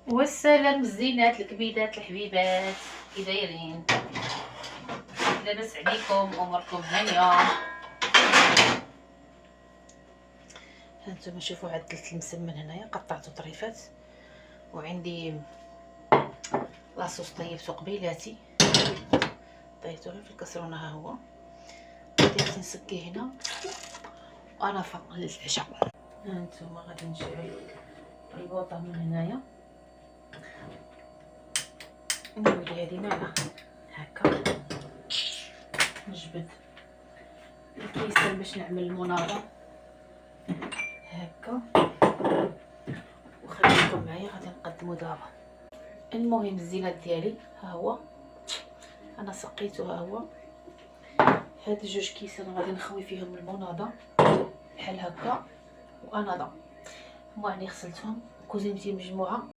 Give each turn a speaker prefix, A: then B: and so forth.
A: والسلام الزينات الكبيدات الحبيبات، كي دايرين؟ لاباس عليكم؟ اموركم هانيه؟ هانتوما شوفوا عدلت المسمن هنايا، قطعته طريفات، وعندي لاصوص طيبته قبيلاتي، طيبته غير في الكسرونه. ها هو بديت نسكي هنا وانا فاق للعشاء. هانتوما غادي نشعل البوطه من هنايا، نولي هادي معنا هكا، نجبد الكيسان باش نعمل المناضه هكا، وخليكم معايا غادي نقدمو دابا. المهم الزينات ديالي ها هو، انا سقيته. ها هو هاد جوج كيسان غادي نخوي فيهم المناضه بحال هكا، واناضه هما يعني غسلتهم كوزينتي مجموعه